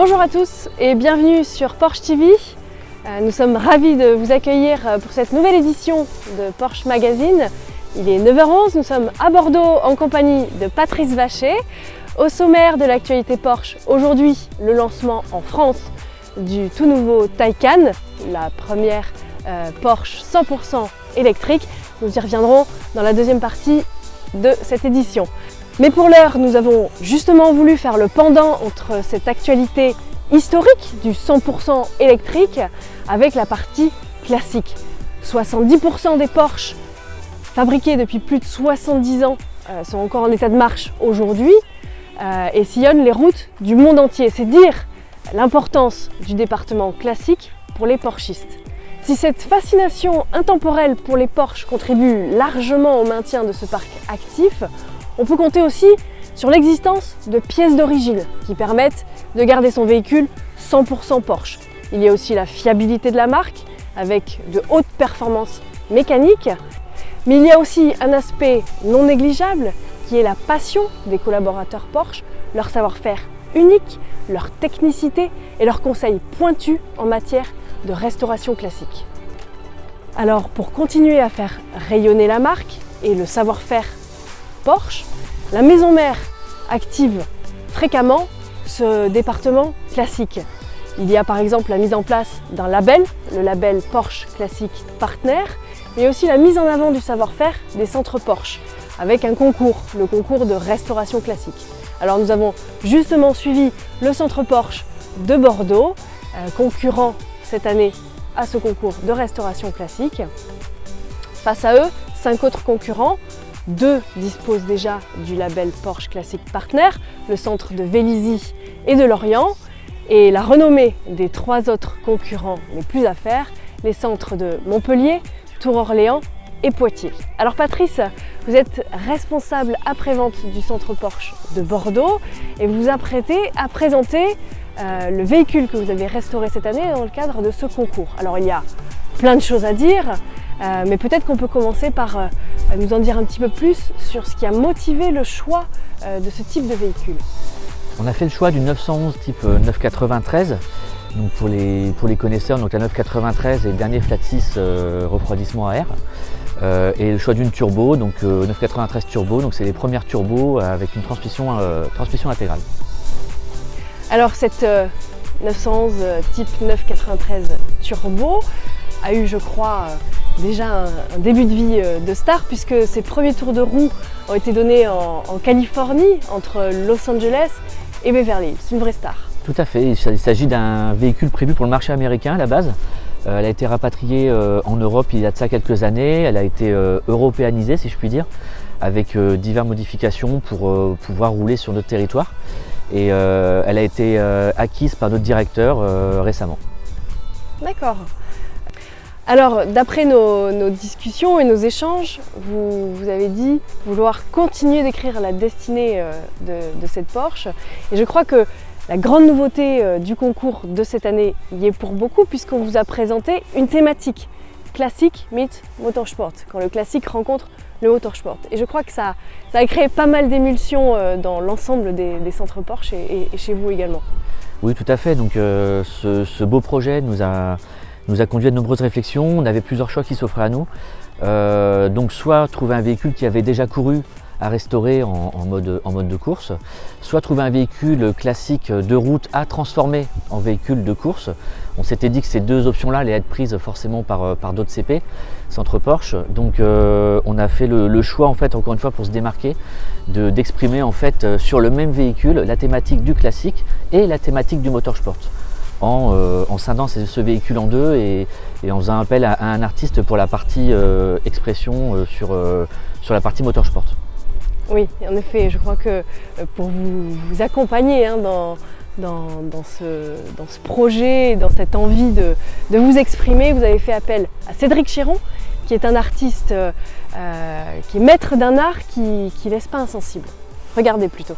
Bonjour à tous et bienvenue sur Porsche TV. Nous sommes ravis de vous accueillir pour cette nouvelle édition de Porsche Magazine. Il est 9h11, nous sommes à Bordeaux en compagnie de Patrice Vacher. Au sommaire de l'actualité Porsche, aujourd'hui le lancement en France du tout nouveau Taycan, la première Porsche 100% électrique. Nous y reviendrons dans la deuxième partie de cette édition. Mais pour l'heure, nous avons justement voulu faire le pendant entre cette actualité historique du 100% électrique avec la partie classique. 70% des Porsche fabriqués depuis plus de 70 ans sont encore en état de marche aujourd'hui et sillonnent les routes du monde entier. C'est dire l'importance du département classique pour les Porschistes. Si cette fascination intemporelle pour les Porsche contribue largement au maintien de ce parc actif, on peut compter aussi sur l'existence de pièces d'origine qui permettent de garder son véhicule 100% Porsche. Il y a aussi la fiabilité de la marque avec de hautes performances mécaniques, mais il y a aussi un aspect non négligeable qui est la passion des collaborateurs Porsche, leur savoir-faire unique, leur technicité et leurs conseils pointus en matière de restauration classique. Alors pour continuer à faire rayonner la marque et le savoir-faire Porsche, la maison mère active fréquemment ce département classique. Il y a par exemple la mise en place d'un label, le label Porsche Classic Partner, mais aussi la mise en avant du savoir-faire des centres Porsche, avec un concours, le concours de restauration classique. Alors nous avons justement suivi le centre Porsche de Bordeaux, concurrent cette année à ce concours de restauration classique. Face à eux, 5 autres concurrents. 2 disposent déjà du label Porsche Classic Partner, le centre de Vélizy et de Lorient, et la renommée des 3 autres concurrents les plus à faire, les centres de Montpellier, Tours-Orléans et Poitiers. Alors Patrice, vous êtes responsable après-vente du centre Porsche de Bordeaux et vous vous apprêtez à présenter le véhicule que vous avez restauré cette année dans le cadre de ce concours. Alors il y a plein de choses à dire, mais peut-être qu'on peut commencer par nous en dire un petit peu plus sur ce qui a motivé le choix de ce type de véhicule. On a fait le choix du 911 type 993. Donc pour les connaisseurs, donc la 993 est le dernier flat 6 refroidissement à air. Et le choix d'une turbo, donc 993 turbo, donc c'est les premières turbos avec une transmission intégrale. Alors cette 911 type 993 turbo a eu, je crois, déjà un début de vie de star puisque ses premiers tours de roue ont été donnés en Californie entre Los Angeles et Beverly Hills. C'est une vraie star. Tout à fait, il s'agit d'un véhicule prévu pour le marché américain à la base. Elle a été rapatriée en Europe il y a de ça quelques années, elle a été européanisée si je puis dire, avec diverses modifications pour pouvoir rouler sur notre territoire. Et elle a été acquise par notre directeur récemment. D'accord. Alors, d'après nos discussions et nos échanges, vous avez dit vouloir continuer d'écrire la destinée de cette Porsche. Et je crois que la grande nouveauté du concours de cette année y est pour beaucoup, puisqu'on vous a présenté une thématique classique meet motorsport, quand le classique rencontre le motorsport. Et je crois que ça a créé pas mal d'émulsions dans l'ensemble des centres Porsche et chez vous également. Oui, tout à fait. Donc, ce beau projet nous a conduit à de nombreuses réflexions. On avait plusieurs choix qui s'offraient à nous. Donc soit trouver un véhicule qui avait déjà couru à restaurer en mode de course, soit trouver un véhicule classique de route à transformer en véhicule de course. On s'était dit que ces deux options-là allaient être prises forcément par d'autres CP, centre Porsche. Donc on a fait le choix, en fait, encore une fois pour se démarquer, d'exprimer en fait sur le même véhicule la thématique du classique et la thématique du motorsport. En scindant ce véhicule en deux et en faisant appel à un artiste pour la partie expression sur la partie motorsport. Oui, en effet, je crois que pour vous accompagner dans ce projet, dans cette envie de vous exprimer, vous avez fait appel à Cédric Chéron, qui est un artiste qui est maître d'un art qui ne laisse pas insensible. Regardez plutôt.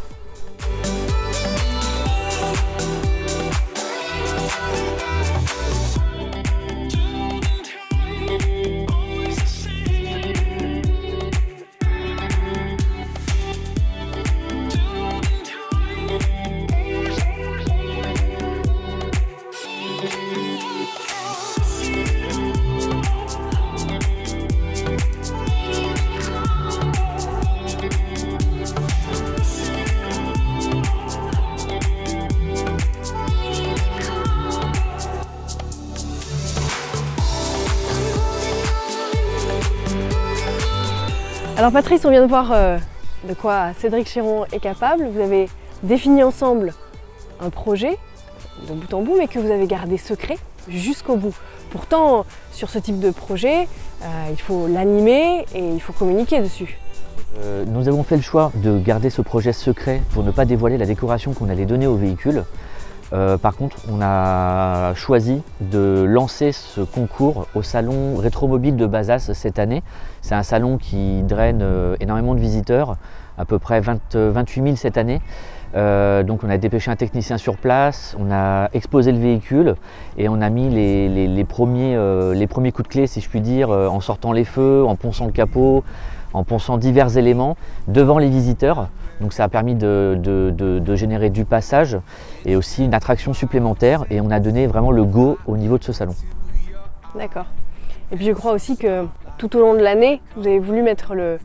Alors Patrice, on vient de voir de quoi Cédric Chéron est capable. Vous avez défini ensemble un projet de bout en bout, mais que vous avez gardé secret jusqu'au bout. Pourtant, sur ce type de projet, il faut l'animer et il faut communiquer dessus. Nous avons fait le choix de garder ce projet secret pour ne pas dévoiler la décoration qu'on allait donner au véhicule. Par contre, on a choisi de lancer ce concours au salon Rétromobile de Bazas cette année. C'est un salon qui draine énormément de visiteurs, à peu près 28 000 cette année. Donc on a dépêché un technicien sur place, on a exposé le véhicule et on a mis les premiers coups de clé, si je puis dire, en sortant les feux, en ponçant le capot, en ponçant divers éléments devant les visiteurs. Donc ça a permis de générer du passage et aussi une attraction supplémentaire, et on a donné vraiment le go au niveau de ce salon. D'accord. Et puis je crois aussi que tout au long de l'année, vous avez voulu mettre le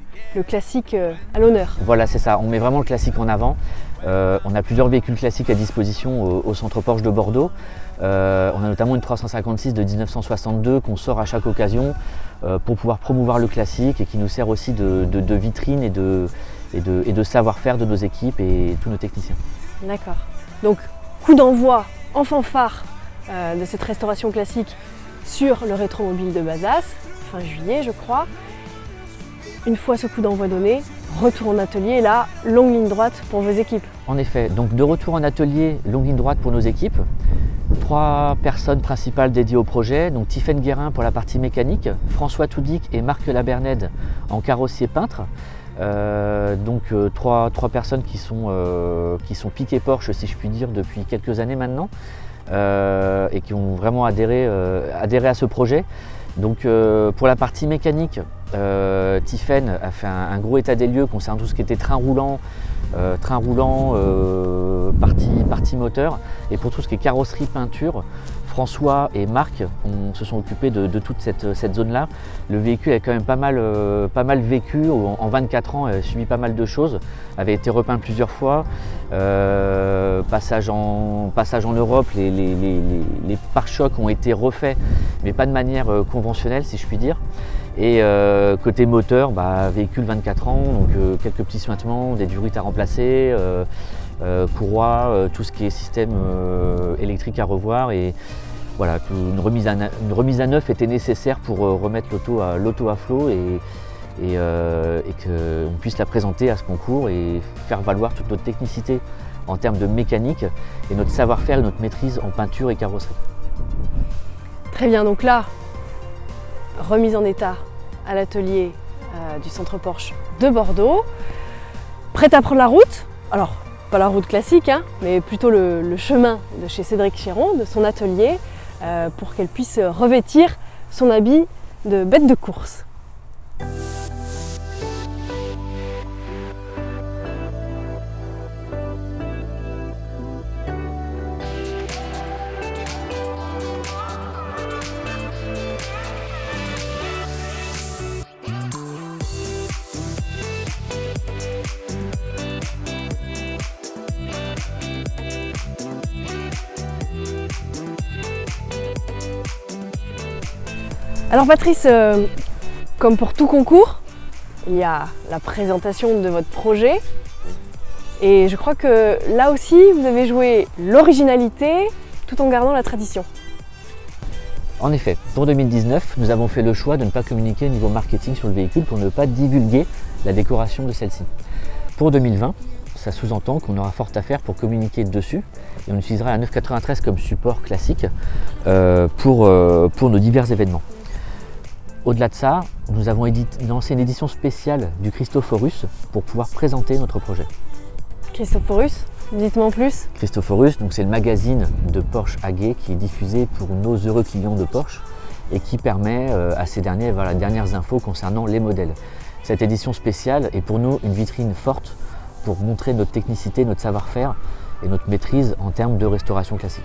classique à l'honneur. Voilà, c'est ça, on met vraiment le classique en avant. On a plusieurs véhicules classiques à disposition au centre Porsche de Bordeaux. On a notamment une 356 de 1962 qu'on sort à chaque occasion pour pouvoir promouvoir le classique, et qui nous sert aussi de vitrine et de savoir-faire de nos équipes et tous nos techniciens. D'accord. Donc coup d'envoi en fanfare de cette restauration classique sur le Rétromobile de Bazas, fin juillet je crois. Une fois ce coup d'envoi donné, retour en atelier, là, longue ligne droite pour vos équipes. En effet, donc de retour en atelier, longue ligne droite pour nos équipes. 3 personnes principales dédiées au projet, donc Tiffaine Guérin pour la partie mécanique, François Toudic et Marc Labernède en carrossier peintre. Donc 3 personnes qui sont piquées Porsche, si je puis dire, depuis quelques années maintenant, et qui ont vraiment adhéré à ce projet. Donc pour la partie mécanique, Tiffaine a fait un gros état des lieux concernant tout ce qui était train roulant, partie moteur, et pour tout ce qui est carrosserie, peinture, François et Marc se sont occupés de toute cette zone-là. Le véhicule a quand même pas mal vécu, en 24 ans, il a subi pas mal de choses, avait été repeint plusieurs fois, passage en Europe, les pare-chocs ont été refaits, mais pas de manière conventionnelle, si je puis dire. Et côté moteur, véhicule 24 ans, donc quelques petits sointements, des durites à remplacer, courroies, tout ce qui est système électrique à revoir, et voilà, une remise à neuf était nécessaire pour remettre l'auto à flot et qu'on puisse la présenter à ce concours et faire valoir toute notre technicité en termes de mécanique et notre savoir-faire et notre maîtrise en peinture et carrosserie. Très bien, donc là, remise en état à l'atelier du centre Porsche de Bordeaux, prête à prendre la route. Alors, pas la route classique, mais plutôt le chemin de chez Cédric Chéron, de son atelier, pour qu'elle puisse revêtir son habit de bête de course. Alors Patrice, comme pour tout concours, il y a la présentation de votre projet, et je crois que là aussi vous avez joué l'originalité tout en gardant la tradition. En effet, pour 2019, nous avons fait le choix de ne pas communiquer au niveau marketing sur le véhicule pour ne pas divulguer la décoration de celle-ci. Pour 2020, ça sous-entend qu'on aura fort à faire pour communiquer dessus, et on utilisera la 993 comme support classique pour nos divers événements. Au-delà de ça, nous avons lancé une édition spéciale du Christophorus pour pouvoir présenter notre projet. Christophorus, dites-moi en plus. Christophorus, donc c'est le magazine de Porsche AG qui est diffusé pour nos heureux clients de Porsche et qui permet à ces derniers d'avoir les dernières infos concernant les modèles. Cette édition spéciale est pour nous une vitrine forte pour montrer notre technicité, notre savoir-faire et notre maîtrise en termes de restauration classique.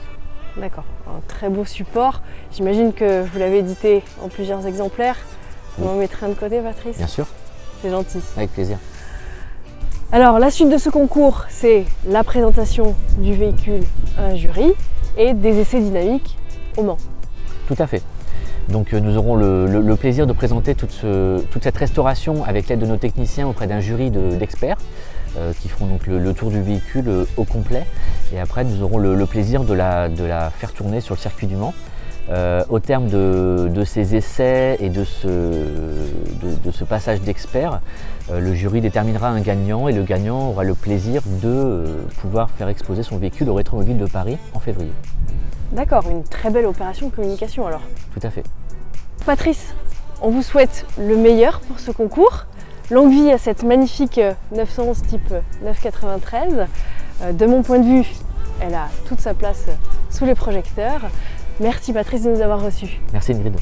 D'accord, un très beau support. J'imagine que vous l'avez édité en plusieurs exemplaires. Vous m'en mettrez un de côté, Patrice? Bien sûr. C'est gentil. Avec plaisir. Alors, la suite de ce concours, c'est la présentation du véhicule à un jury et des essais dynamiques au Mans. Tout à fait. Donc nous aurons le plaisir de présenter toute cette restauration avec l'aide de nos techniciens auprès d'un jury d'experts qui feront donc le tour du véhicule au complet. Et après nous aurons le plaisir de la faire tourner sur le circuit du Mans. Au terme de ces essais et de ce passage d'experts, le jury déterminera un gagnant et le gagnant aura le plaisir de pouvoir faire exposer son véhicule au Rétromobile de Paris en février. D'accord, une très belle opération de communication alors. Tout à fait. Patrice, on vous souhaite le meilleur pour ce concours. Longue vie à cette magnifique 911 type 993. De mon point de vue, elle a toute sa place sous les projecteurs. Merci Patrice de nous avoir reçus. Merci Ingrid.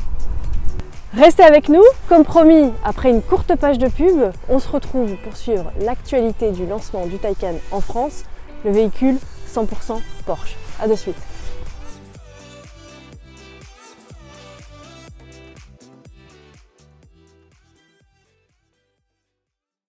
Restez avec nous, comme promis, après une courte page de pub, on se retrouve pour suivre l'actualité du lancement du Taycan en France, le véhicule 100% Porsche. A de suite.